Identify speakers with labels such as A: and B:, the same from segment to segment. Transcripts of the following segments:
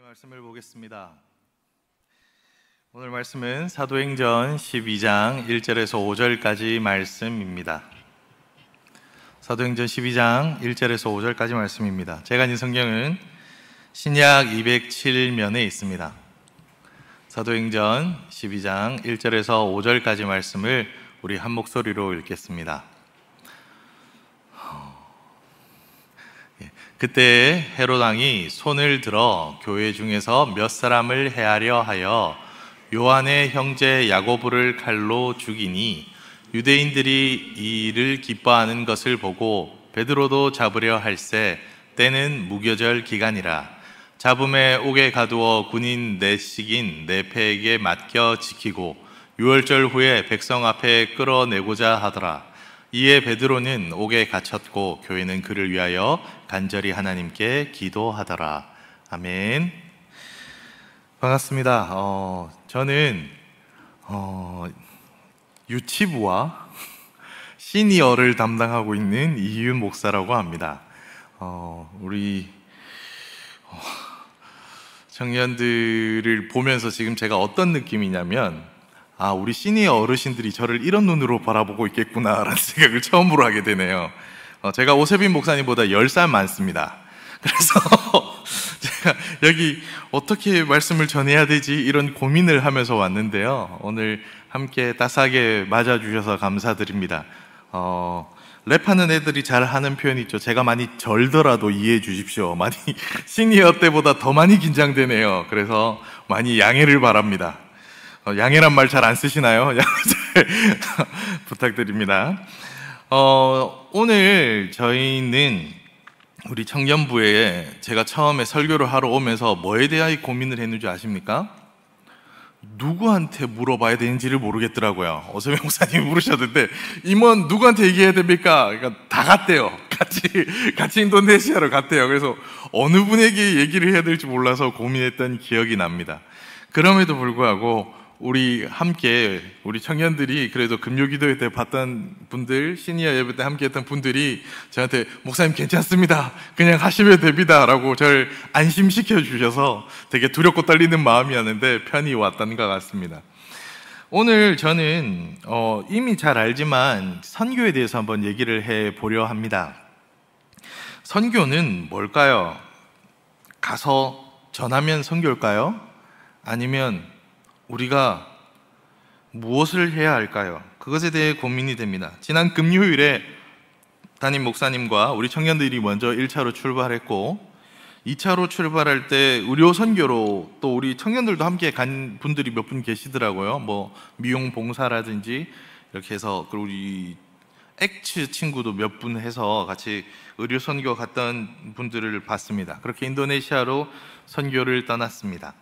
A: 말씀을 보겠습니다. 오늘 말씀은 사도행전 12장 1절에서 5절까지 말씀입니다. 사도행전 12장 1절에서 5절까지 말씀입니다. 제가 읽은 성경은 신약 207면에 있습니다. 사도행전 12장 1절에서 5절까지 말씀을 우리 한 목소리로 읽겠습니다. 그때 헤롯 왕이 손을 들어 교회 중에서 몇 사람을 해하려 하여 요한의 형제 야고보를 칼로 죽이니 유대인들이 이 일을 기뻐하는 것을 보고 베드로도 잡으려 할새 때는 무교절 기간이라 잡음에 옥에 가두어 군인 내식인 내패에게 맡겨 지키고 유월절 후에 백성 앞에 끌어내고자 하더라. 이에 베드로는 옥에 갇혔고 교회는 그를 위하여 간절히 하나님께 기도하더라. 아멘. 반갑습니다. 저는 유치부와 시니어를 담당하고 있는 이윤 목사라고 합니다. 우리 청년들을 보면서 지금 제가 어떤 느낌이냐면 우리 시니어 어르신들이 저를 이런 눈으로 바라보고 있겠구나라는 생각을 처음으로 하게 되네요. 제가 오세빈 목사님보다 10살 많습니다. 그래서 제가 여기 어떻게 말씀을 전해야 되지 이런 고민을 하면서 왔는데요. 오늘 함께 따스하게 맞아주셔서 감사드립니다. 랩하는 애들이 잘 하는 표현이 있죠. 제가 많이 절더라도 이해해 주십시오. 많이 시니어 때보다 더 많이 긴장되네요. 그래서 많이 양해를 바랍니다. 양해란 말 잘 안 쓰시나요? 부탁드립니다. 오늘 저희는 우리 청년부에 제가 처음에 설교를 하러 오면서 뭐에 대하여 고민을 했는지 아십니까? 누구한테 물어봐야 되는지를 모르겠더라고요. 오세빈 목사님이 물으셨는데 임원 누구한테 얘기해야 됩니까? 그러니까 다 갔대요. 같이 인도네시아로 갔대요. 그래서 어느 분에게 얘기를 해야 될지 몰라서 고민했던 기억이 납니다. 그럼에도 불구하고 우리 함께 우리 청년들이 그래도 금요기도회 때 봤던 분들, 시니어 예배 때 함께 했던 분들이 저한테 목사님 괜찮습니다, 그냥 하시면 됩니다 라고 저를 안심시켜 주셔서 되게 두렵고 떨리는 마음이었는데 편히 왔던 것 같습니다. 오늘 저는 이미 잘 알지만 선교에 대해서 한번 얘기를 해보려 합니다. 선교는 뭘까요? 가서 전하면 선교일까요? 아니면 우리가 무엇을 해야 할까요? 그것에 대해 고민이 됩니다. 지난 금요일에 담임 목사님과 우리 청년들이 먼저 1차로 출발했고 2차로 출발할 때 의료 선교로 또 우리 청년들도 함께 간 분들이 몇 분 계시더라고요. 뭐 미용 봉사라든지 이렇게 해서 그리고 우리 엑츠 친구도 몇 분 해서 같이 의료 선교 갔던 분들을 봤습니다. 그렇게 인도네시아로 선교를 떠났습니다.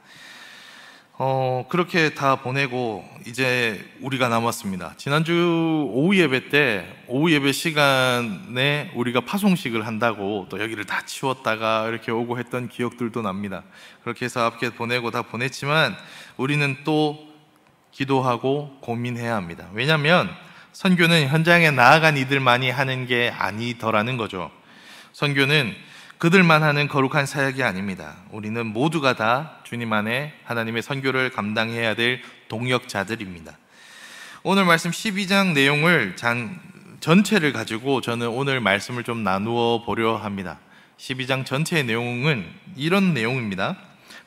A: 그렇게 다 보내고 이제 우리가 남았습니다. 지난주 오후 예배 때 오후 예배 시간에 우리가 파송식을 한다고 또 여기를 다 치웠다가 이렇게 오고 했던 기억들도 납니다. 그렇게 해서 앞에 보내고 다 보냈지만 우리는 또 기도하고 고민해야 합니다. 왜냐하면 선교는 현장에 나아간 이들만이 하는 게 아니더라는 거죠. 선교는 그들만 하는 거룩한 사역이 아닙니다. 우리는 모두가 다 주님 안에 하나님의 선교를 감당해야 될 동역자들입니다. 오늘 말씀 12장 내용을 전체를 가지고 저는 오늘 말씀을 좀 나누어 보려 합니다. 12장 전체의 내용은 이런 내용입니다.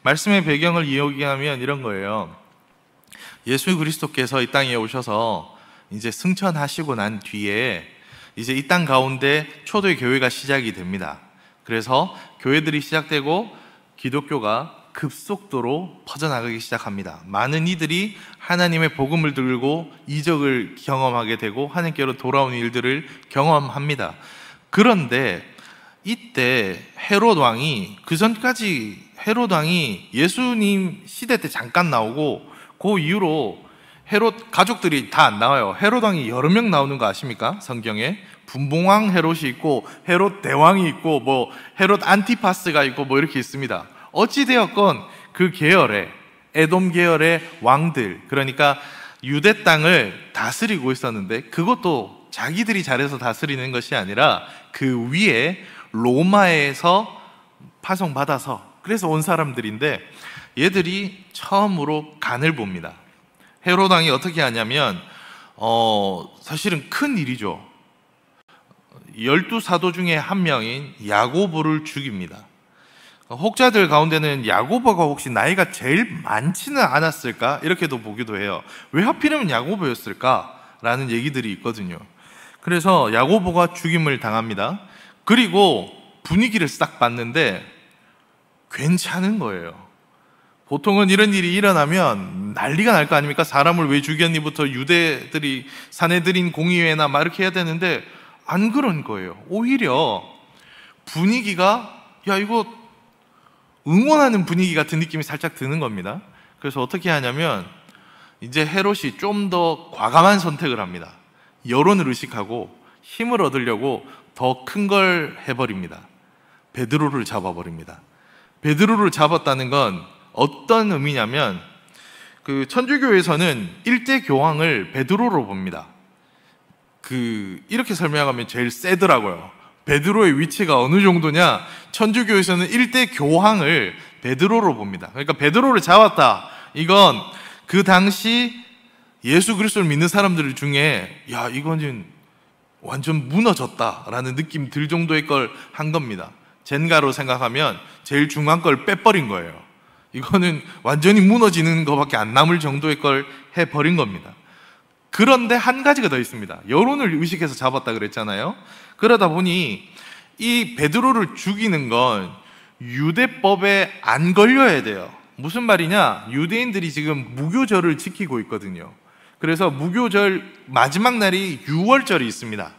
A: 말씀의 배경을 이야기하면 이런 거예요. 예수 그리스도께서 이 땅에 오셔서 이제 승천하시고 난 뒤에 이제 이 땅 가운데 초대 교회가 시작이 됩니다. 그래서 교회들이 시작되고 기독교가 급속도로 퍼져나가기 시작합니다. 많은 이들이 하나님의 복음을 들고 이적을 경험하게 되고 하나님께로 돌아온 일들을 경험합니다. 그런데 이때 헤롯 왕이, 그 전까지 헤롯 왕이 예수님 시대 때 잠깐 나오고 그 이후로 헤롯 가족들이 다 안 나와요. 헤롯 왕이 여러 명 나오는 거 아십니까? 성경에 분봉왕 헤롯이 있고 헤롯 대왕이 있고 뭐 헤롯 안티파스가 있고 뭐 이렇게 있습니다. 어찌되었건 그 계열의 에돔 계열의 왕들, 그러니까 유대 땅을 다스리고 있었는데 그것도 자기들이 잘해서 다스리는 것이 아니라 그 위에 로마에서 파송받아서 그래서 온 사람들인데 얘들이 처음으로 간을 봅니다. 헤롯 왕이 어떻게 하냐면 사실은 큰 일이죠. 12사도 중에 한 명인 야고보를 죽입니다. 혹자들 가운데는 야고보가 혹시 나이가 제일 많지는 않았을까? 이렇게도 보기도 해요. 왜 하필이면 야고보였을까? 라는 얘기들이 있거든요. 그래서 야고보가 죽임을 당합니다. 그리고 분위기를 싹 봤는데 괜찮은 거예요. 보통은 이런 일이 일어나면 난리가 날 거 아닙니까? 사람을 왜 죽였니부터 유대들이 사내들인 공의회나 막 이렇게 해야 되는데 안 그런 거예요. 오히려 분위기가 이거 응원하는 분위기 같은 느낌이 살짝 드는 겁니다. 그래서 어떻게 하냐면 이제 헤롯이 좀 더 과감한 선택을 합니다. 여론을 의식하고 힘을 얻으려고 더 큰 걸 해버립니다. 베드로를 잡아버립니다. 베드로를 잡았다는 건 어떤 의미냐면 그 천주교에서는 일대 교황을 베드로로 봅니다. 이렇게 설명하면 제일 세더라고요. 베드로의 위치가 어느 정도냐? 천주교에서는 일대 교황을 베드로로 봅니다. 그러니까 베드로를 잡았다. 이건 그 당시 예수 그리스도를 믿는 사람들 중에 이거는 완전 무너졌다라는 느낌 들 정도의 걸 한 겁니다. 젠가로 생각하면 제일 중요한 걸 빼버린 거예요. 이거는 완전히 무너지는 것밖에 안 남을 정도의 걸 해버린 겁니다. 그런데 한 가지가 더 있습니다. 여론을 의식해서 잡았다 그랬잖아요. 그러다 보니 이 베드로를 죽이는 건 유대법에 안 걸려야 돼요. 무슨 말이냐? 유대인들이 지금 무교절을 지키고 있거든요. 그래서 무교절 마지막 날이 유월절이 있습니다.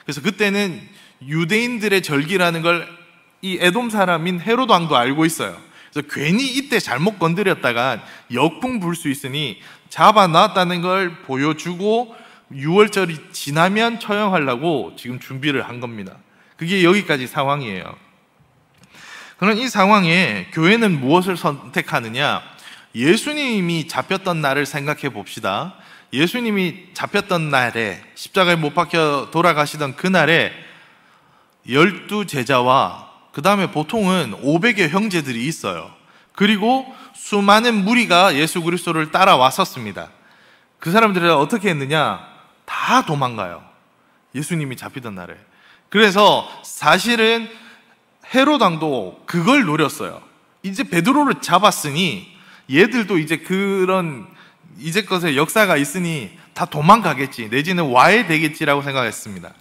A: 그래서 그때는 유대인들의 절기라는 걸 이 에돔 사람인 헤롯 왕도 알고 있어요. 그래서 괜히 이때 잘못 건드렸다가 역풍 불 수 있으니 잡아놨다는 걸 보여주고 6월절이 지나면 처형하려고 지금 준비를 한 겁니다. 그게 여기까지 상황이에요. 그럼 이 상황에 교회는 무엇을 선택하느냐? 예수님이 잡혔던 날을 생각해 봅시다. 예수님이 잡혔던 날에 십자가에 못 박혀 돌아가시던 그날에 12제자와 그 다음에 보통은 500의 형제들이 있어요. 그리고 수많은 무리가 예수 그리스도를 따라왔었습니다. 그 사람들은 어떻게 했느냐? 다 도망가요. 예수님이 잡히던 날에. 그래서 사실은 헤롯 왕도 그걸 노렸어요. 이제 베드로를 잡았으니 얘들도 이제 그런 이제껏의 역사가 있으니 다 도망가겠지, 내지는 와해되겠지라고 생각했습니다.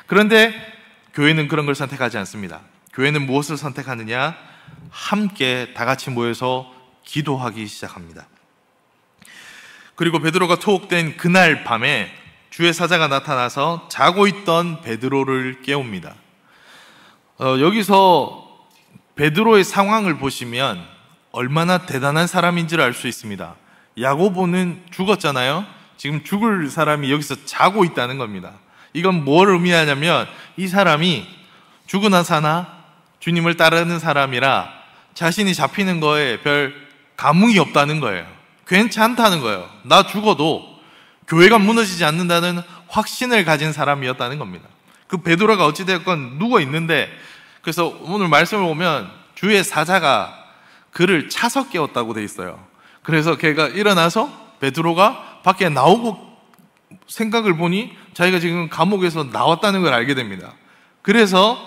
A: 그런데 교회는 그런 걸 선택하지 않습니다. 교회는 무엇을 선택하느냐? 함께 다 같이 모여서 기도하기 시작합니다. 그리고 베드로가 투옥된 그날 밤에 주의 사자가 나타나서 자고 있던 베드로를 깨웁니다. 여기서 베드로의 상황을 보시면 얼마나 대단한 사람인지를 알 수 있습니다. 야고보는 죽었잖아요. 지금 죽을 사람이 여기서 자고 있다는 겁니다. 이건 뭘 의미하냐면 이 사람이 죽으나 사나 주님을 따르는 사람이라 자신이 잡히는 거에 별 감흥이 없다는 거예요. 괜찮다는 거예요. 나 죽어도 교회가 무너지지 않는다는 확신을 가진 사람이었다는 겁니다. 그 베드로가 어찌되었건 누워 있는데, 그래서 오늘 말씀을 보면 주의 사자가 그를 차서 깨웠다고 돼 있어요. 그래서 걔가 일어나서 베드로가 밖에 나오고 생각을 보니 자기가 지금 감옥에서 나왔다는 걸 알게 됩니다. 그래서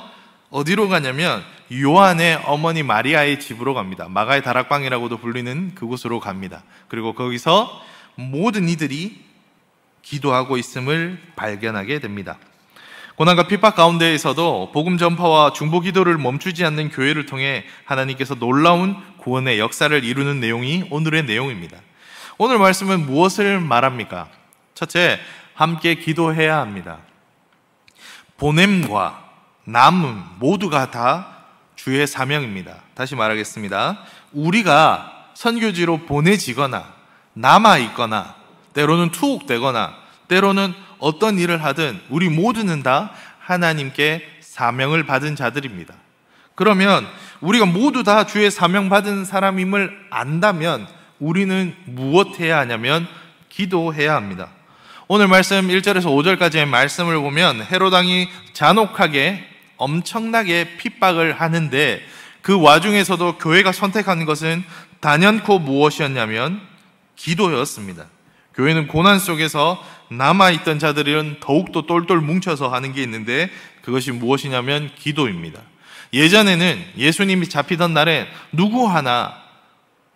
A: 어디로 가냐면 요한의 어머니 마리아의 집으로 갑니다. 마가의 다락방이라고도 불리는 그곳으로 갑니다. 그리고 거기서 모든 이들이 기도하고 있음을 발견하게 됩니다. 고난과 핍박 가운데에서도 복음 전파와 중보 기도를 멈추지 않는 교회를 통해 하나님께서 놀라운 구원의 역사를 이루는 내용이 오늘의 내용입니다. 오늘 말씀은 무엇을 말합니까? 첫째, 함께 기도해야 합니다. 보냄과 남음 모두가 다 주의 사명입니다. 다시 말하겠습니다. 우리가 선교지로 보내지거나 남아있거나 때로는 투옥되거나 때로는 어떤 일을 하든 우리 모두는 다 하나님께 사명을 받은 자들입니다. 그러면 우리가 모두 다 주의 사명 받은 사람임을 안다면 우리는 무엇해야 하냐면 기도해야 합니다. 오늘 말씀 1절에서 5절까지의 말씀을 보면 헤롯 왕이 잔혹하게 엄청나게 핍박을 하는데 그 와중에서도 교회가 선택한 것은 단연코 무엇이었냐면 기도였습니다. 교회는 고난 속에서 남아있던 자들은 더욱더 똘똘 뭉쳐서 하는 게 있는데 그것이 무엇이냐면 기도입니다. 예전에는 예수님이 잡히던 날에 누구 하나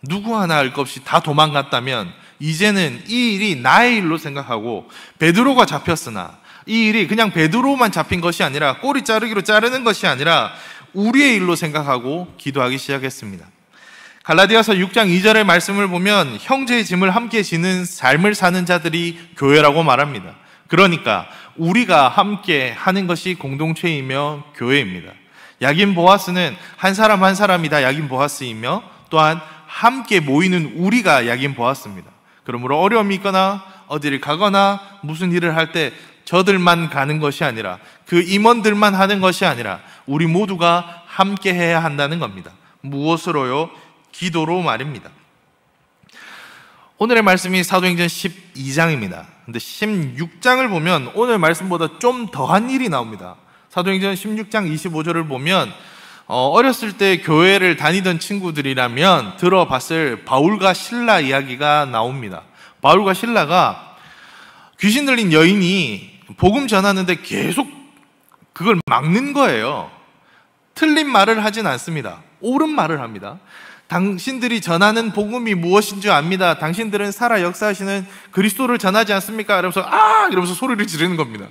A: 할 것 없이 다 도망갔다면 이제는 이 일이 나의 일로 생각하고 베드로가 잡혔으나 이 일이 그냥 베드로만 잡힌 것이 아니라 꼬리 자르기로 자르는 것이 아니라 우리의 일로 생각하고 기도하기 시작했습니다. 갈라디아서 6장 2절의 말씀을 보면 형제의 짐을 함께 지는 삶을 사는 자들이 교회라고 말합니다. 그러니까 우리가 함께 하는 것이 공동체이며 교회입니다. 야긴 보아스는 한 사람 한 사람이 다 야긴 보아스이며 또한 함께 모이는 우리가 야긴 보아스입니다. 그러므로 어려움이 있거나 어디를 가거나 무슨 일을 할 때 저들만 가는 것이 아니라 그 임원들만 하는 것이 아니라 우리 모두가 함께 해야 한다는 겁니다. 무엇으로요? 기도로 말입니다. 오늘의 말씀이 사도행전 12장입니다. 근데 16장을 보면 오늘 말씀보다 좀 더한 일이 나옵니다. 사도행전 16장 25절을 보면 어렸을 때 교회를 다니던 친구들이라면 들어봤을 바울과 실라 이야기가 나옵니다. 바울과 실라가 귀신 들린 여인이 복음 전하는데 계속 그걸 막는 거예요. 틀린 말을 하진 않습니다. 옳은 말을 합니다. 당신들이 전하는 복음이 무엇인 줄 압니다. 당신들은 살아 역사하시는 그리스도를 전하지 않습니까? 이러면서 소리를 지르는 겁니다.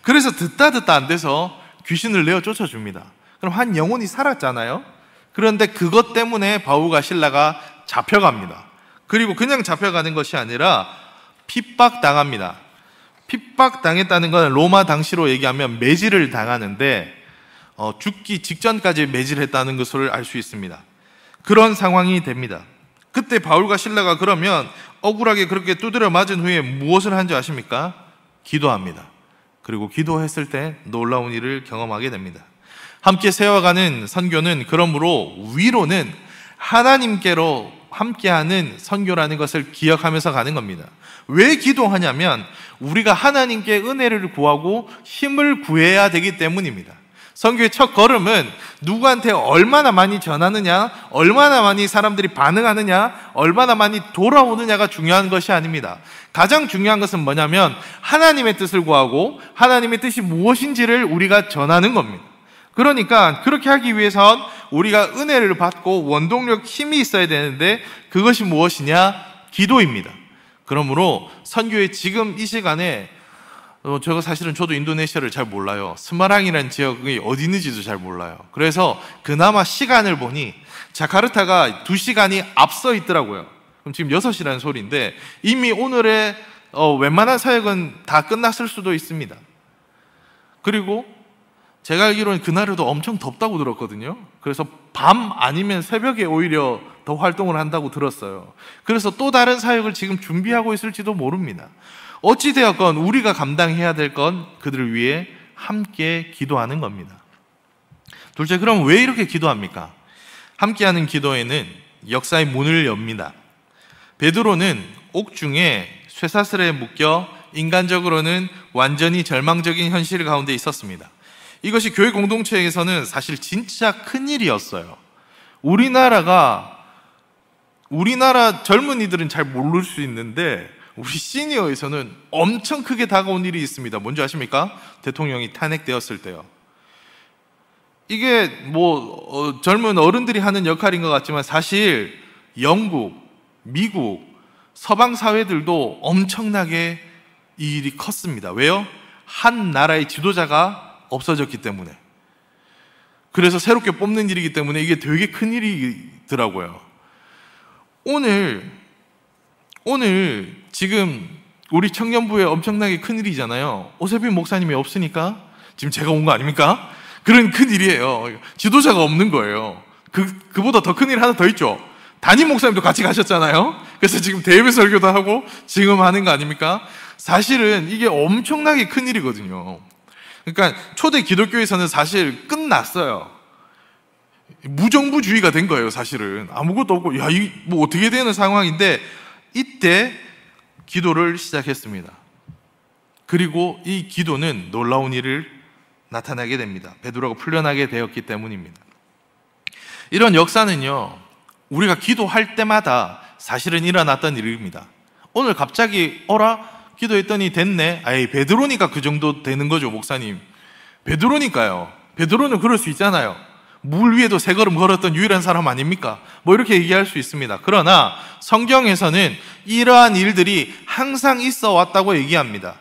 A: 그래서 듣다 안 돼서 귀신을 내어 쫓아줍니다. 그럼 한 영혼이 살았잖아요. 그런데 그것 때문에 바울과 실라가 잡혀갑니다. 그리고 그냥 잡혀가는 것이 아니라 핍박당합니다. 핍박당했다는 건 로마 당시로 얘기하면 매질을 당하는데 죽기 직전까지 매질했다는 것을 알 수 있습니다. 그런 상황이 됩니다. 그때 바울과 실라가 그러면 억울하게 그렇게 두드려 맞은 후에 무엇을 한 줄 아십니까? 기도합니다. 그리고 기도했을 때 놀라운 일을 경험하게 됩니다. 함께 세워가는 선교는 그러므로 위로는 하나님께로 함께하는 선교라는 것을 기억하면서 가는 겁니다. 왜 기도하냐면 우리가 하나님께 은혜를 구하고 힘을 구해야 되기 때문입니다. 선교의 첫 걸음은 누구한테 얼마나 많이 전하느냐, 얼마나 많이 사람들이 반응하느냐, 얼마나 많이 돌아오느냐가 중요한 것이 아닙니다. 가장 중요한 것은 뭐냐면 하나님의 뜻을 구하고 하나님의 뜻이 무엇인지를 우리가 전하는 겁니다. 그러니까 그렇게 하기 위해선 우리가 은혜를 받고 원동력, 힘이 있어야 되는데 그것이 무엇이냐? 기도입니다. 그러므로 선교의 지금 이 시간에 제가 사실은 저도 인도네시아를 잘 몰라요. 스마랑이라는 지역이 어디 있는지도 잘 몰라요. 그래서 그나마 시간을 보니 자카르타가 2시간이 앞서 있더라고요. 그럼 지금 6시라는 소리인데 이미 오늘의 웬만한 사역은 다 끝났을 수도 있습니다. 그리고 제가 알기로는 그날에도 엄청 덥다고 들었거든요. 그래서 밤 아니면 새벽에 오히려 더 활동을 한다고 들었어요. 그래서 또 다른 사역을 지금 준비하고 있을지도 모릅니다. 어찌되었건 우리가 감당해야 될 건 그들을 위해 함께 기도하는 겁니다. 둘째, 그럼 왜 이렇게 기도합니까? 함께하는 기도에는 역사의 문을 엽니다. 베드로는 옥중에 쇠사슬에 묶여 인간적으로는 완전히 절망적인 현실 가운데 있었습니다. 이것이 교회 공동체에서는 사실 진짜 큰일이었어요. 우리나라 젊은이들은 잘 모를 수 있는데 우리 시니어에서는 엄청 크게 다가온 일이 있습니다. 뭔지 아십니까? 대통령이 탄핵되었을 때요. 이게 젊은 어른들이 하는 역할인 것 같지만 사실 영국, 미국, 서방 사회들도 엄청나게 이 일이 컸습니다. 왜요? 한 나라의 지도자가 없어졌기 때문에. 그래서 새롭게 뽑는 일이기 때문에 이게 되게 큰 일이더라고요. 오늘 지금 우리 청년부에 엄청나게 큰 일이잖아요. 오세빈 목사님이 없으니까 지금 제가 온 거 아닙니까? 그런 큰 일이에요. 지도자가 없는 거예요. 그보다 더 큰 일 하나 더 있죠. 담임 목사님도 같이 가셨잖아요. 그래서 지금 대외 설교도 하고 지금 하는 거 아닙니까? 사실은 이게 엄청나게 큰 일이거든요. 그러니까 초대 기독교에서는 사실 끝났어요. 무정부주의가 된 거예요. 사실은 아무것도 없고 어떻게 되는 상황인데 이때 기도를 시작했습니다. 그리고 이 기도는 놀라운 일을 나타나게 됩니다. 베드로가 풀려나게 되었기 때문입니다. 이런 역사는요, 우리가 기도할 때마다 사실은 일어났던 일입니다. 오늘 갑자기 기도했더니 됐네. 베드로니까 그 정도 되는 거죠, 목사님. 베드로니까요. 베드로는 그럴 수 있잖아요. 물 위에도 세 걸음 걸었던 유일한 사람 아닙니까? 이렇게 얘기할 수 있습니다. 그러나 성경에서는 이러한 일들이 항상 있어 왔다고 얘기합니다.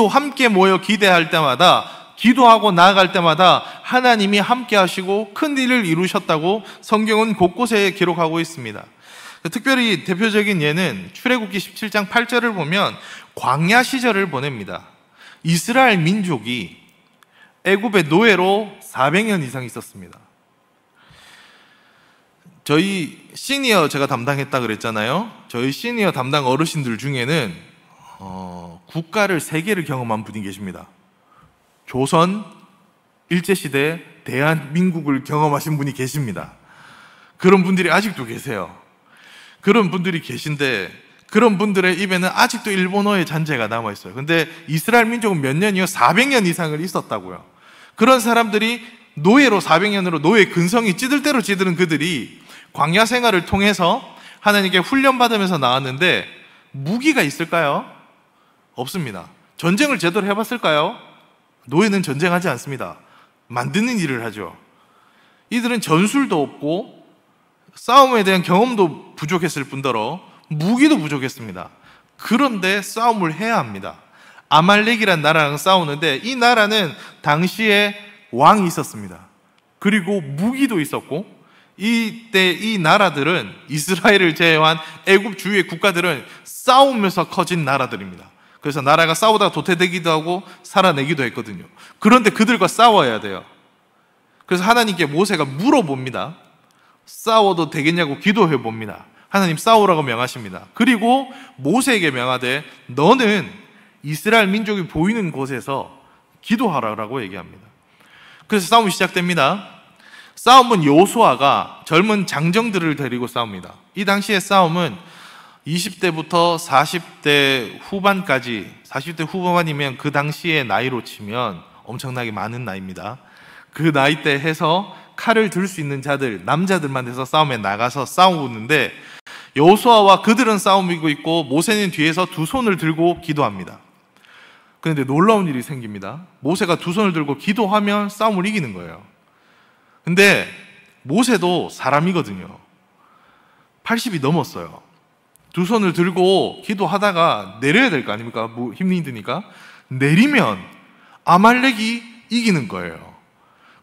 A: 함께 모여 기대할 때마다, 기도하고 나아갈 때마다 하나님이 함께 하시고 큰 일을 이루셨다고 성경은 곳곳에 기록하고 있습니다. 특별히 대표적인 예는 출애굽기 17장 8절을 보면 광야 시절을 보냅니다. 이스라엘 민족이 애굽의 노예로 400년 이상 있었습니다. 저희 시니어 제가 담당했다 그랬잖아요. 저희 시니어 담당 어르신들 중에는 국가를 3개를 경험한 분이 계십니다. 조선, 일제시대, 대한민국을 경험하신 분이 계십니다. 그런 분들이 아직도 계세요. 그런 분들이 계신데 그런 분들의 입에는 아직도 일본어의 잔재가 남아있어요. 근데 이스라엘 민족은 몇 년이요? 400년 이상을 있었다고요. 그런 사람들이 노예로 400년으로 노예 근성이 찌들 대로 찌드는 그들이 광야 생활을 통해서 하나님께 훈련받으면서 나왔는데 무기가 있을까요? 없습니다. 전쟁을 제대로 해봤을까요? 노예는 전쟁하지 않습니다. 만드는 일을 하죠. 이들은 전술도 없고 싸움에 대한 경험도 부족했을 뿐더러 무기도 부족했습니다. 그런데 싸움을 해야 합니다. 아말렉이란 나라랑 싸우는데 이 나라는 당시에 왕이 있었습니다. 그리고 무기도 있었고 이때 이 나라들은 이스라엘을 제외한 애굽 주위의 국가들은 싸우면서 커진 나라들입니다. 그래서 나라가 싸우다가 도태되기도 하고 살아내기도 했거든요. 그런데 그들과 싸워야 돼요. 그래서 하나님께 모세가 물어봅니다. 싸워도 되겠냐고 기도해 봅니다. 하나님 싸우라고 명하십니다. 그리고 모세에게 명하되 너는 이스라엘 민족이 보이는 곳에서 기도하라고 얘기합니다. 그래서 싸움이 시작됩니다. 싸움은 여호수아가 젊은 장정들을 데리고 싸웁니다. 이 당시의 싸움은 20대부터 40대 후반까지, 40대 후반이면 그 당시의 나이로 치면 엄청나게 많은 나이입니다. 그 나이 때 해서 칼을 들 수 있는 자들, 남자들만 해서 싸움에 나가서 싸우고 있는데 여호수아와 그들은 싸우고 있고 모세는 뒤에서 두 손을 들고 기도합니다. 그런데 놀라운 일이 생깁니다. 모세가 두 손을 들고 기도하면 싸움을 이기는 거예요. 근데 모세도 사람이거든요. 80이 넘었어요. 두 손을 들고 기도하다가 내려야 될 거 아닙니까? 힘이 드니까. 내리면 아말렉이 이기는 거예요.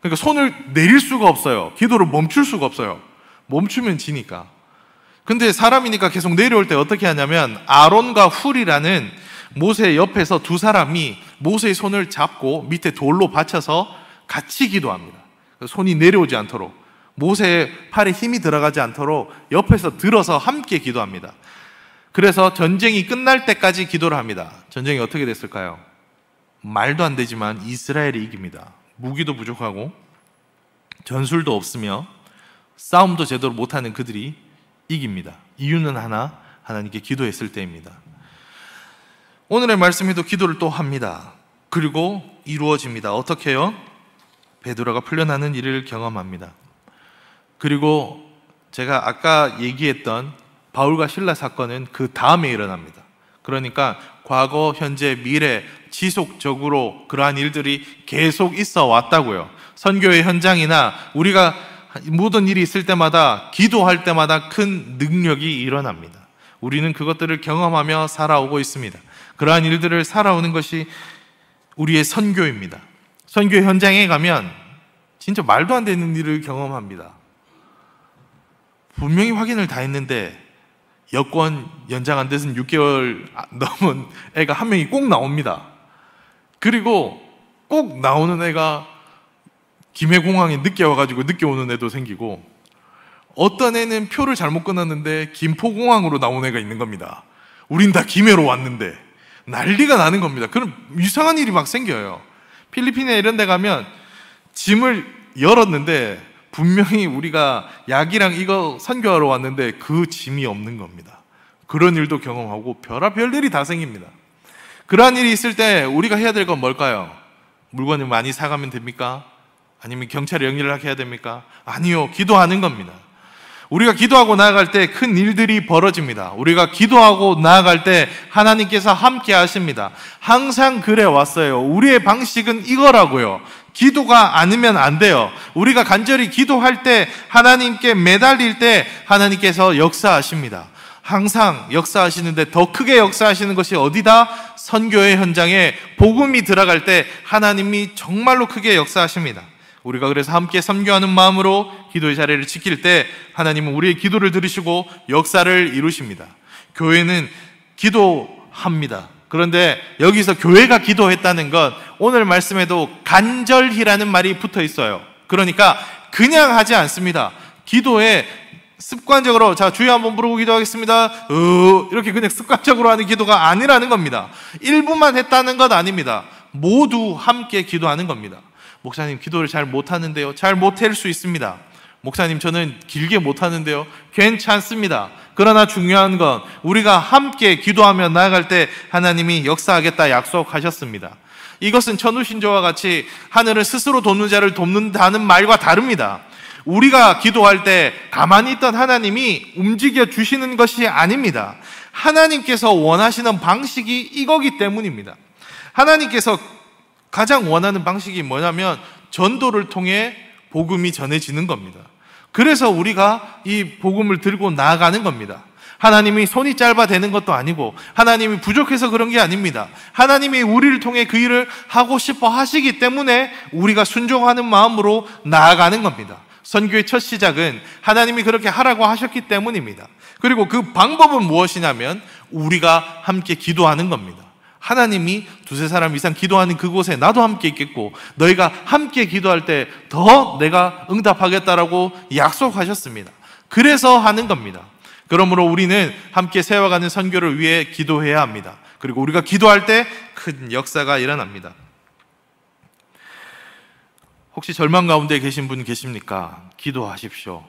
A: 그러니까 손을 내릴 수가 없어요. 기도를 멈출 수가 없어요. 멈추면 지니까. 근데 사람이니까 계속 내려올 때 어떻게 하냐면 아론과 훌이라는 모세 옆에서 두 사람이 모세의 손을 잡고 밑에 돌로 받쳐서 같이 기도합니다. 손이 내려오지 않도록, 모세의 팔에 힘이 들어가지 않도록 옆에서 들어서 함께 기도합니다. 그래서 전쟁이 끝날 때까지 기도를 합니다. 전쟁이 어떻게 됐을까요? 말도 안 되지만 이스라엘이 이깁니다. 무기도 부족하고 전술도 없으며 싸움도 제대로 못하는 그들이 이깁니다. 이유는 하나, 하나님께 기도했을 때입니다. 오늘의 말씀에도 기도를 또 합니다. 그리고 이루어집니다. 어떻게 해요? 베드로가 풀려나는 일을 경험합니다. 그리고 제가 아까 얘기했던 바울과 실라 사건은 그 다음에 일어납니다. 그러니까 과거, 현재, 미래 지속적으로 그러한 일들이 계속 있어 왔다고요. 선교의 현장이나 우리가 모든 일이 있을 때마다, 기도할 때마다 큰 능력이 일어납니다. 우리는 그것들을 경험하며 살아오고 있습니다. 그러한 일들을 살아오는 것이 우리의 선교입니다. 선교 현장에 가면 진짜 말도 안 되는 일을 경험합니다. 분명히 확인을 다 했는데 여권 연장 안 돼서 6개월 넘은 애가 한 명이 꼭 나옵니다. 그리고 꼭 나오는 애가 김해공항에 늦게 와가지고 늦게 오는 애도 생기고, 어떤 애는 표를 잘못 끊었는데 김포공항으로 나온 애가 있는 겁니다. 우린 다 김해로 왔는데. 난리가 나는 겁니다. 그럼 이상한 일이 막 생겨요. 필리핀에 이런 데 가면 짐을 열었는데 분명히 우리가 약이랑 이거 선교하러 왔는데 그 짐이 없는 겁니다. 그런 일도 경험하고 별의별 일이 다 생깁니다. 그러한 일이 있을 때 우리가 해야 될 건 뭘까요? 물건을 많이 사가면 됩니까? 아니면 경찰에 연락을 해야 됩니까? 아니요, 기도하는 겁니다. 우리가 기도하고 나아갈 때 큰 일들이 벌어집니다. 우리가 기도하고 나아갈 때 하나님께서 함께 하십니다. 항상 그래 왔어요. 우리의 방식은 이거라고요. 기도가 아니면 안 돼요. 우리가 간절히 기도할 때, 하나님께 매달릴 때 하나님께서 역사하십니다. 항상 역사하시는데 더 크게 역사하시는 것이 어디다? 선교의 현장에 복음이 들어갈 때 하나님이 정말로 크게 역사하십니다. 우리가 그래서 함께 선교하는 마음으로 기도의 자리를 지킬 때 하나님은 우리의 기도를 들으시고 역사를 이루십니다. 교회는 기도합니다. 그런데 여기서 교회가 기도했다는 건 오늘 말씀에도 간절히라는 말이 붙어 있어요. 그러니까 그냥 하지 않습니다. 기도에 습관적으로 자 주여 한번 부르고 기도하겠습니다. 이렇게 그냥 습관적으로 하는 기도가 아니라는 겁니다. 일부만 했다는 것 아닙니다. 모두 함께 기도하는 겁니다. 목사님 기도를 잘 못하는데요. 잘 못할 수 있습니다. 목사님 저는 길게 못하는데요. 괜찮습니다. 그러나 중요한 건 우리가 함께 기도하며 나아갈 때 하나님이 역사하겠다 약속하셨습니다. 이것은 천우신조와 같이 하늘은 스스로 돕는 자를 돕는다는 말과 다릅니다. 우리가 기도할 때 가만히 있던 하나님이 움직여 주시는 것이 아닙니다. 하나님께서 원하시는 방식이 이거기 때문입니다. 하나님께서 가장 원하는 방식이 뭐냐면 전도를 통해 복음이 전해지는 겁니다. 그래서 우리가 이 복음을 들고 나아가는 겁니다. 하나님이 손이 짧아 되는 것도 아니고 하나님이 부족해서 그런 게 아닙니다. 하나님이 우리를 통해 그 일을 하고 싶어 하시기 때문에 우리가 순종하는 마음으로 나아가는 겁니다. 선교의 첫 시작은 하나님이 그렇게 하라고 하셨기 때문입니다. 그리고 그 방법은 무엇이냐면 우리가 함께 기도하는 겁니다. 하나님이 두세 사람 이상 기도하는 그곳에 나도 함께 있겠고 너희가 함께 기도할 때 더 내가 응답하겠다라고 약속하셨습니다. 그래서 하는 겁니다. 그러므로 우리는 함께 세워가는 선교를 위해 기도해야 합니다. 그리고 우리가 기도할 때 큰 역사가 일어납니다. 혹시 절망 가운데 계신 분 계십니까? 기도하십시오.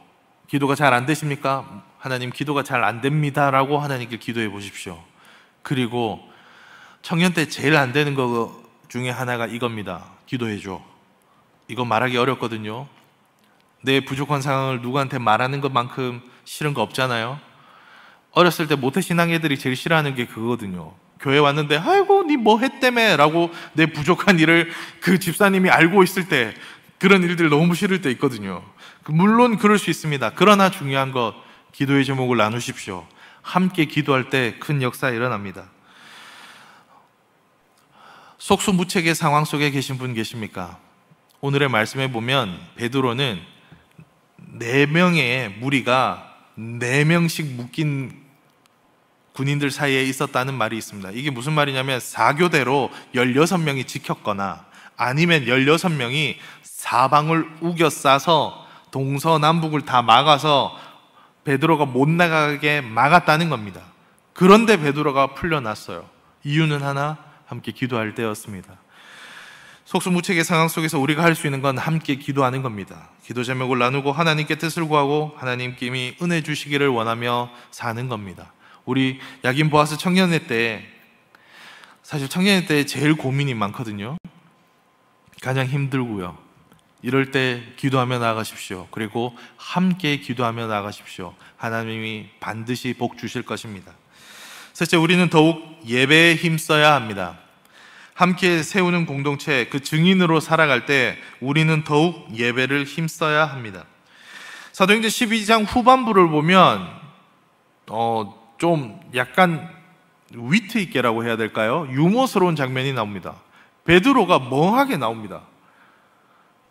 A: 기도가 잘 안 되십니까? 하나님 기도가 잘 안 됩니다라고 하나님께 기도해 보십시오. 그리고 청년 때 제일 안 되는 것 중에 하나가 이겁니다. 기도해줘. 이거 말하기 어렵거든요. 내 부족한 상황을 누구한테 말하는 것만큼 싫은 거 없잖아요. 어렸을 때 모태신앙 애들이 제일 싫어하는 게 그거거든요. 교회 왔는데 아이고 니 뭐 했다며 라고 내 부족한 일을 그 집사님이 알고 있을 때 그런 일들 너무 싫을 때 있거든요. 물론 그럴 수 있습니다. 그러나 중요한 것 기도의 제목을 나누십시오. 함께 기도할 때 큰 역사 일어납니다. 속수무책의 상황 속에 계신 분 계십니까? 오늘의 말씀에 보면 베드로는 4명의 무리가 4명씩 묶인 군인들 사이에 있었다는 말이 있습니다. 이게 무슨 말이냐면 사교대로 16명이 지켰거나 아니면 16명이 사방을 우겨 싸서 동서남북을 다 막아서 베드로가 못 나가게 막았다는 겁니다. 그런데 베드로가 풀려났어요. 이유는 하나, 함께 기도할 때였습니다. 속수무책의 상황 속에서 우리가 할 수 있는 건 함께 기도하는 겁니다. 기도 제목을 나누고 하나님께 뜻을 구하고 하나님께 은혜 주시기를 원하며 사는 겁니다. 우리 야긴 보아스 청년회 때 사실 청년회 때 제일 고민이 많거든요. 가장 힘들고요. 이럴 때 기도하며 나아가십시오. 그리고 함께 기도하며 나아가십시오. 하나님이 반드시 복 주실 것입니다. 셋째, 우리는 더욱 예배에 힘써야 합니다. 함께 세우는 공동체, 그 증인으로 살아갈 때 우리는 더욱 예배를 힘써야 합니다. 사도행전 12장 후반부를 보면 좀 약간 위트 있게라고 해야 될까요? 유머스러운 장면이 나옵니다. 베드로가 멍하게 나옵니다.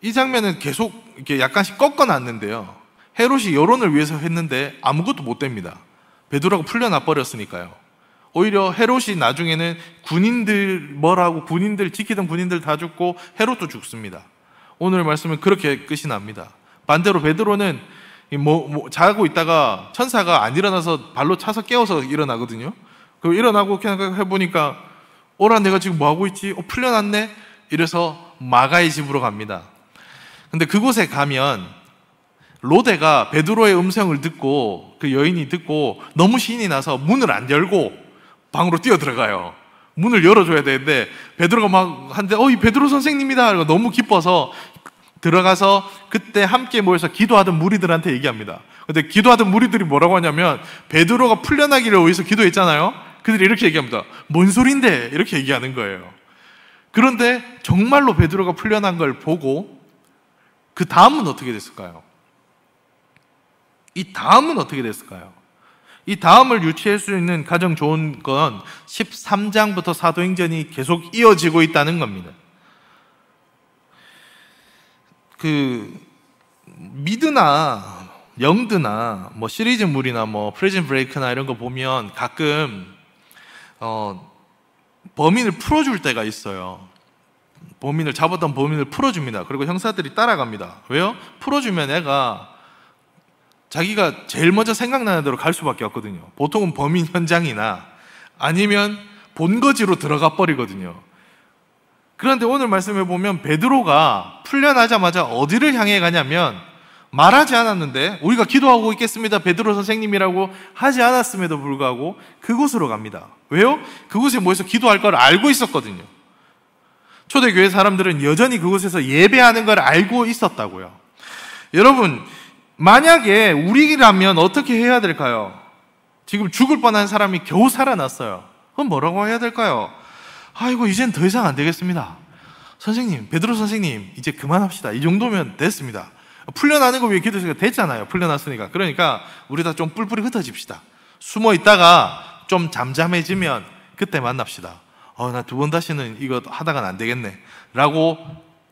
A: 이 장면은 계속 이렇게 약간씩 꺾어놨는데요. 헤롯이 여론을 위해서 했는데 아무것도 못 됩니다. 베드로가 풀려나 버렸으니까요. 오히려 헤롯이 나중에는 군인들 지키던 군인들 다 죽고 헤롯도 죽습니다. 오늘 말씀은 그렇게 끝이 납니다. 반대로 베드로는 자고 있다가 천사가 안 일어나서 발로 차서 깨워서 일어나거든요. 그 일어나고 그냥 해보니까 오라 내가 지금 뭐 하고 있지? 풀려났네? 이래서 마가의 집으로 갑니다. 근데 그곳에 가면 로데가 베드로의 음성을 듣고 그 여인이 듣고 너무 신이 나서 문을 안 열고 방으로 뛰어 들어가요. 문을 열어줘야 되는데 베드로가 막 한데 이 베드로 선생님이다. 너무 기뻐서 들어가서 그때 함께 모여서 기도하던 무리들한테 얘기합니다. 근데 기도하던 무리들이 뭐라고 하냐면 베드로가 풀려나기를 위해서 기도했잖아요. 그들이 이렇게 얘기합니다. 뭔 소린데? 이렇게 얘기하는 거예요. 그런데 정말로 베드로가 풀려난 걸 보고 그 다음은 어떻게 됐을까요? 이 다음은 어떻게 됐을까요? 이 다음을 유추할 수 있는 가장 좋은 건 13장부터 사도행전이 계속 이어지고 있다는 겁니다. 미드나 영드나 뭐 시리즈물이나 뭐 프리즌 브레이크나 이런 거 보면 가끔 범인을 풀어줄 때가 있어요. 잡았던 범인을 풀어줍니다. 그리고 형사들이 따라갑니다. 왜요? 풀어주면 애가 자기가 제일 먼저 생각나는 대로 갈 수밖에 없거든요. 보통은 범인 현장이나 아니면 본거지로 들어가 버리거든요. 그런데 오늘 말씀을 보면 베드로가 풀려나자마자 어디를 향해 가냐면 말하지 않았는데 우리가 기도하고 있겠습니다 베드로 선생님이라고 하지 않았음에도 불구하고 그곳으로 갑니다. 왜요? 그곳에 모여서 기도할 걸 알고 있었거든요. 초대교회 사람들은 여전히 그곳에서 예배하는 걸 알고 있었다고요. 여러분, 만약에 우리라면 어떻게 해야 될까요? 지금 죽을 뻔한 사람이 겨우 살아났어요. 그럼 뭐라고 해야 될까요? 아이고 이젠 더 이상 안 되겠습니다. 선생님, 베드로 선생님 이제 그만합시다. 이 정도면 됐습니다. 풀려나는 거 위해 기도해서 됐잖아요. 풀려났으니까. 그러니까 우리 다 좀 뿔뿔이 흩어집시다. 숨어 있다가 좀 잠잠해지면 그때 만납시다. 나 두 번 다시는 이거 하다간 안 되겠네 라고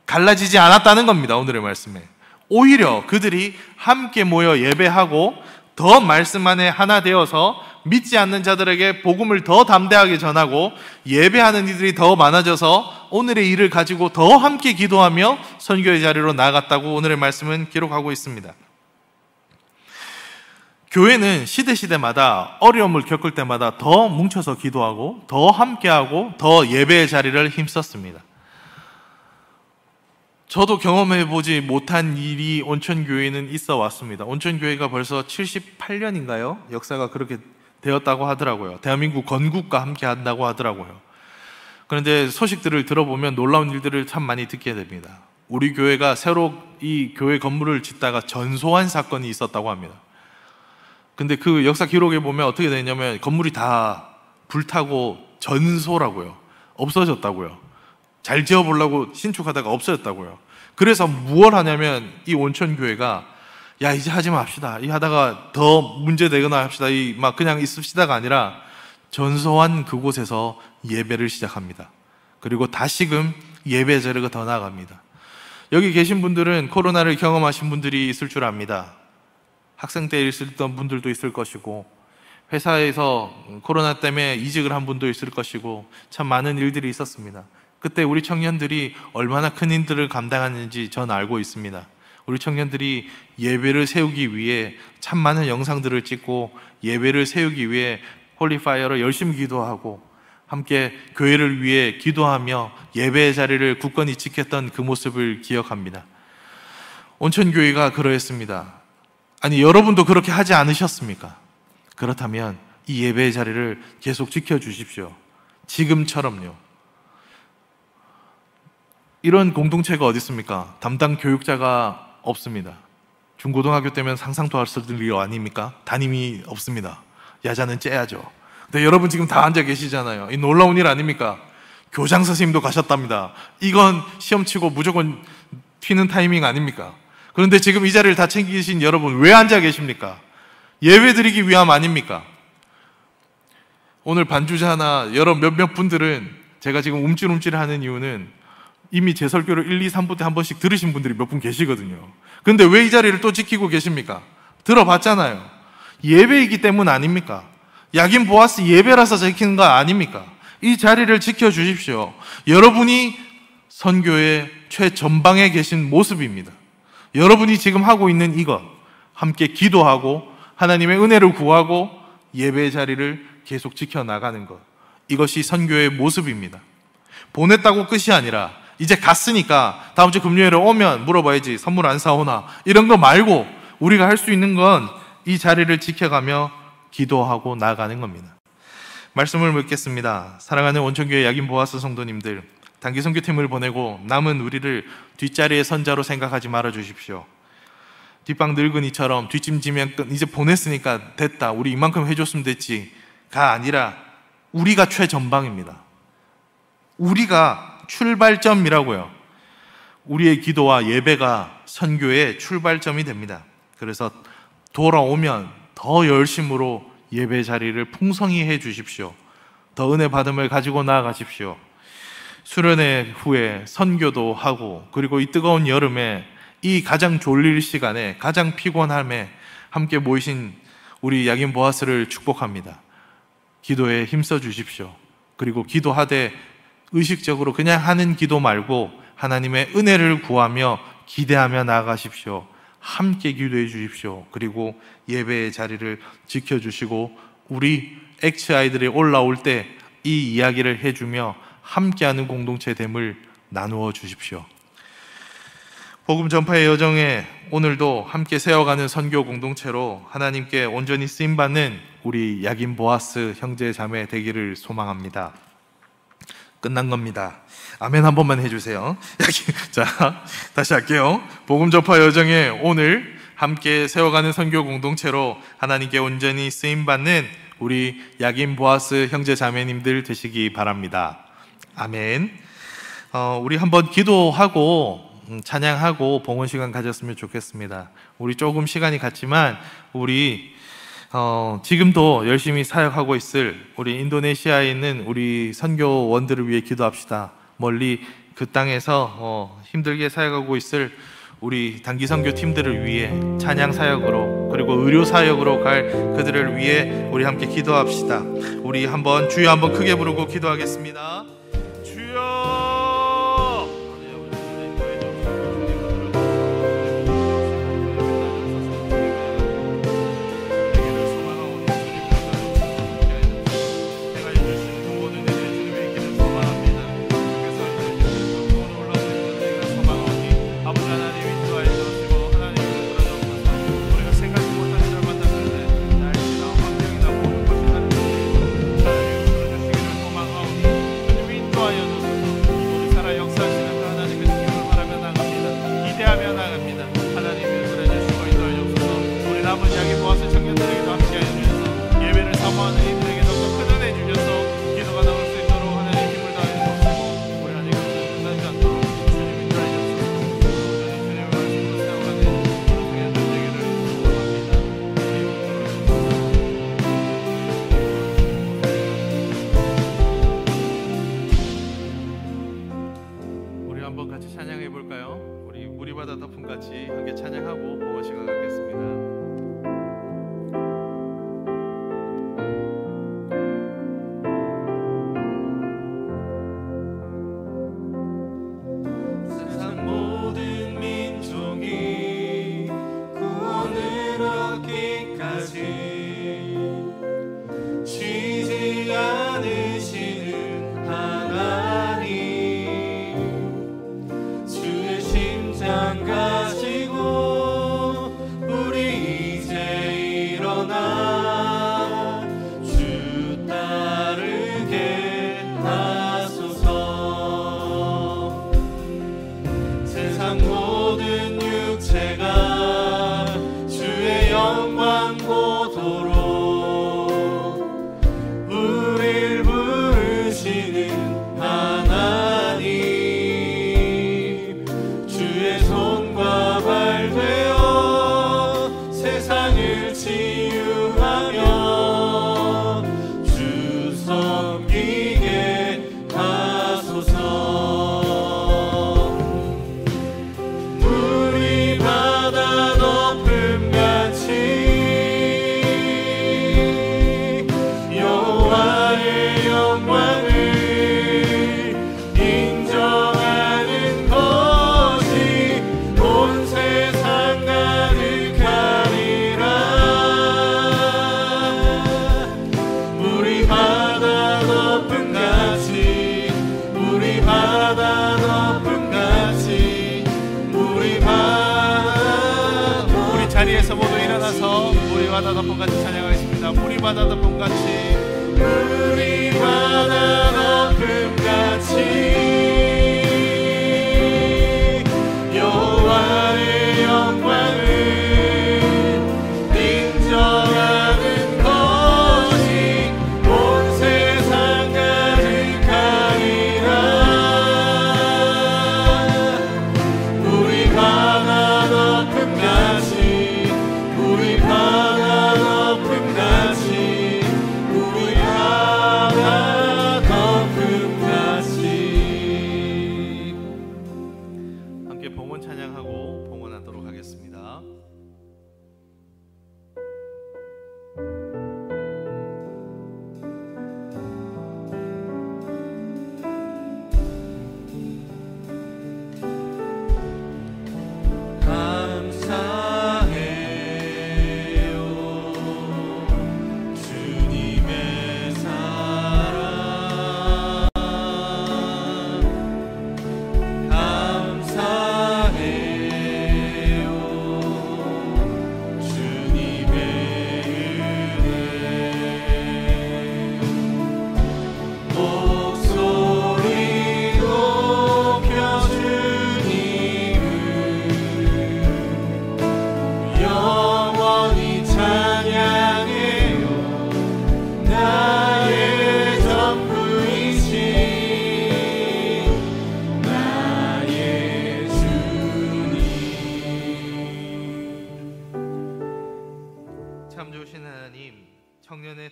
A: 갈라지지 않았다는 겁니다. 오늘의 말씀에. 오히려 그들이 함께 모여 예배하고 더 말씀 안에 하나 되어서 믿지 않는 자들에게 복음을 더 담대하게 전하고 예배하는 이들이 더 많아져서 오늘의 일을 가지고 더 함께 기도하며 선교의 자리로 나아갔다고 오늘의 말씀은 기록하고 있습니다. 교회는 시대마다 어려움을 겪을 때마다 더 뭉쳐서 기도하고 더 함께하고 더 예배의 자리를 힘썼습니다. 저도 경험해보지 못한 일이 온천교회는 있어 왔습니다. 온천교회가 벌써 78년인가요? 역사가 그렇게 되었다고 하더라고요. 대한민국 건국과 함께 한다고 하더라고요. 그런데 소식들을 들어보면 놀라운 일들을 참 많이 듣게 됩니다. 우리 교회가 새로 이 교회 건물을 짓다가 전소한 사건이 있었다고 합니다. 근데 그 역사 기록에 보면 어떻게 되냐면 건물이 다 불타고 전소라고요. 없어졌다고요. 잘 지어보려고 신축하다가 없어졌다고요. 그래서 무엇 하냐면 이 온천교회가 야 이제 하지 맙시다. 이 하다가 더 문제되거나 합시다. 이 막 그냥 있읍시다가 아니라 전소한 그곳에서 예배를 시작합니다. 그리고 다시금 예배 자리가 더 나아갑니다. 여기 계신 분들은 코로나를 경험하신 분들이 있을 줄 압니다. 학생 때 있었던 분들도 있을 것이고 회사에서 코로나 때문에 이직을 한 분도 있을 것이고 참 많은 일들이 있었습니다. 그때 우리 청년들이 얼마나 큰 힘들을 감당하는지 전 알고 있습니다. 우리 청년들이 예배를 세우기 위해 참 많은 영상들을 찍고 예배를 세우기 위해 홀리파이어로 열심히 기도하고 함께 교회를 위해 기도하며 예배의 자리를 굳건히 지켰던 그 모습을 기억합니다. 온천교회가 그러했습니다. 아니 여러분도 그렇게 하지 않으셨습니까? 그렇다면 이 예배의 자리를 계속 지켜주십시오. 지금처럼요. 이런 공동체가 어디 있습니까? 담당 교육자가 없습니다. 중고등학교 때면 상상도 할 수 없는 일 아닙니까? 담임이 없습니다. 야자는 째야죠. 근데 여러분 지금 다 앉아 계시잖아요. 이 놀라운 일 아닙니까? 교장 선생님도 가셨답니다. 이건 시험 치고 무조건 튀는 타이밍 아닙니까? 그런데 지금 이 자리를 다 챙기신 여러분 왜 앉아 계십니까? 예배 드리기 위함 아닙니까? 오늘 반주자나 여러 몇몇 분들은 제가 지금 움찔움찔하는 이유는 이미 제 설교를 1, 2, 3부 때 한 번씩 들으신 분들이 몇 분 계시거든요. 그런데 왜 이 자리를 또 지키고 계십니까? 들어봤잖아요. 예배이기 때문 아닙니까? 야긴 보아스 예배라서 지키는 거 아닙니까? 이 자리를 지켜주십시오. 여러분이 선교의 최전방에 계신 모습입니다. 여러분이 지금 하고 있는 이것, 함께 기도하고 하나님의 은혜를 구하고 예배의 자리를 계속 지켜나가는 것, 이것이 선교의 모습입니다. 보냈다고 끝이 아니라 이제 갔으니까 다음 주 금요일에 오면 물어봐야지 선물 안 사오나 이런 거 말고 우리가 할 수 있는 건 이 자리를 지켜가며 기도하고 나아가는 겁니다. 말씀을 묻겠습니다. 사랑하는 온천교회 야긴 보아스 성도님들, 단기 선교팀을 보내고 남은 우리를 뒷자리의 선자로 생각하지 말아 주십시오. 뒷방 늙은이처럼 뒷짐지면 이제 보냈으니까 됐다, 우리 이만큼 해줬으면 됐지가 아니라 우리가 최전방입니다. 우리가 출발점이라고요. 우리의 기도와 예배가 선교의 출발점이 됩니다. 그래서 돌아오면 더 열심으로 예배 자리를 풍성히 해 주십시오. 더 은혜 받음을 가지고 나아가십시오. 수련회 후에 선교도 하고, 그리고 이 뜨거운 여름에 이 가장 졸릴 시간에, 가장 피곤함에 함께 모이신 우리 야긴 보아스를 축복합니다. 기도에 힘써 주십시오. 그리고 기도하되 의식적으로 그냥 하는 기도 말고 하나님의 은혜를 구하며 기대하며 나아가십시오. 함께 기도해 주십시오. 그리고 예배의 자리를 지켜주시고 우리 액츠 아이들이 올라올 때 이 이야기를 해주며 함께하는 공동체 됨을 나누어 주십시오. 복음 전파의 여정에 오늘도 함께 세워가는 선교 공동체로 하나님께 온전히 쓰임받는 우리 야긴 보아스 형제 자매 되기를 소망합니다. 끝난 겁니다. 아멘 한 번만 해주세요. 자, 다시 할게요. 복음 전파 여정에 오늘 함께 세워가는 선교 공동체로 하나님께 온전히 쓰임받는 우리 야긴 보아스 형제 자매님들 되시기 바랍니다. 아멘. 우리 한번 기도하고 찬양하고 봉헌 시간 가졌으면 좋겠습니다. 우리 조금 시간이 갔지만 우리 지금도 열심히 사역하고 있을 우리 인도네시아에 있는 우리 선교원들을 위해 기도합시다. 멀리 그 땅에서 힘들게 사역하고 있을 우리 단기 선교 팀들을 위해 찬양 사역으로, 그리고 의료 사역으로 갈 그들을 위해 우리 함께 기도합시다. 우리 한번 주여 한번 크게 부르고 기도하겠습니다. 주여!
B: 바다 덮음같이 찬양하겠습니다. 물이 바다 덮음같이, 물이 바다 덮음같이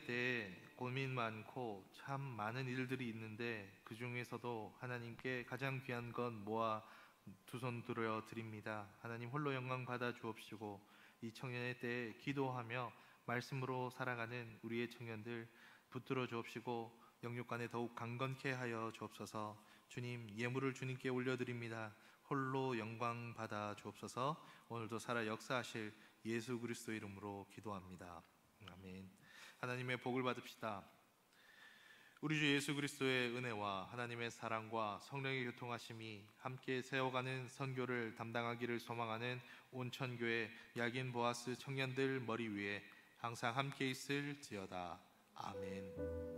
A: 때에 고민 많고 참 많은 일들이 있는데 그 중에서도 하나님께 가장 귀한 건 모아 두 손 들어 드립니다. 하나님 홀로 영광 받아 주옵시고 이 청년의 때에 기도하며 말씀으로 살아가는 우리의 청년들 붙들어 주옵시고 영육간에 더욱 강건케 하여 주옵소서. 주님, 예물을 주님께 올려드립니다. 홀로 영광 받아 주옵소서. 오늘도 살아 역사하실 예수 그리스도 이름으로 기도합니다. 아멘. 하나님의 복을 받읍시다. 우리 주 예수 그리스도의 은혜와 하나님의 사랑과 성령의 교통하심이 함께 세워가는 선교를 담당하기를 소망하는 온천교회 야긴 보아스 청년들 머리 위에 항상 함께 있을지어다. 아멘.